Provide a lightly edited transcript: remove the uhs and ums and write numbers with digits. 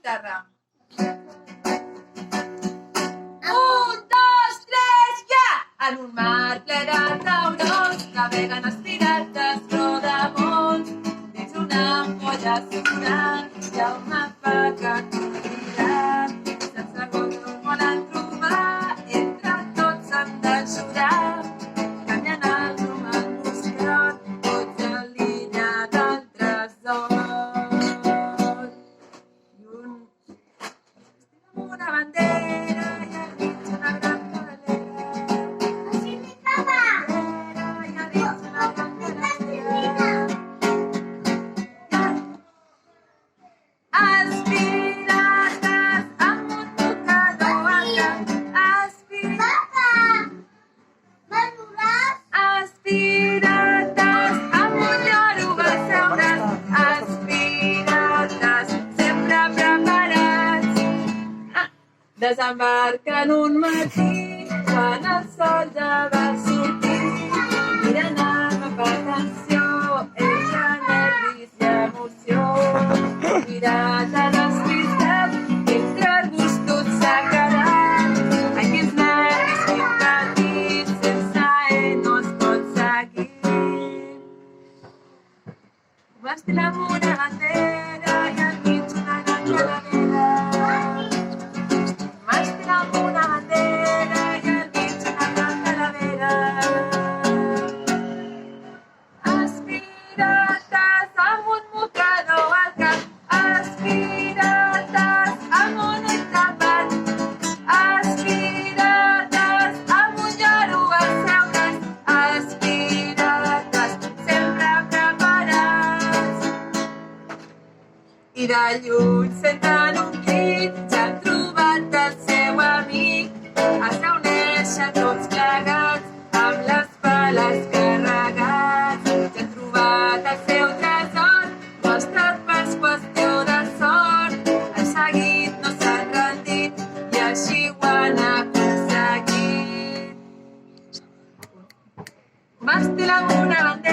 terra. 1, 2, 3, ja! En un mar ple de taurons naveguen els pirates rodamons. Dins una ampolla sonant hi ha una faca convidant. Sense gos no el volen trobar, entre tots s'han d'ajudar. Canviant el rumb al buscat, tots en línia del tresor. Una bandera i al mig una gran galera. Així mi papa. I al mig una gran galera. Els pirates amb un tocador al cap. Papa. Maduràs. Els pirates amb un lloro a seure's. Els pirates sempre preparats. Desembarquen un matí quan el sol ja va sortir. Miren amb atenció, ella nervis i emoció. Pirata despistat, entre arbustos s'ha quedat. Ai, quins nervis, quin patit, sense ell no es pot seguir. Vestim amb una bandera i al mig una gran calavera. Vestim amb una bandera i al mig una gran calavera. Els pirates amb un mocador al cap. Els pirates amb un ull tapat. Els pirates amb un lloro a seure's. Els pirates sempre preparats. I de lluny senten un crit, ja han trobat el seu amic. Es reuneixen tots plegats amb les pales carregats. Ja han trobat el seu tresor, no ha estat pas qüestió de sort. Han seguit, no s'han rendit i així ho han aconseguit. Vestim amb una bandera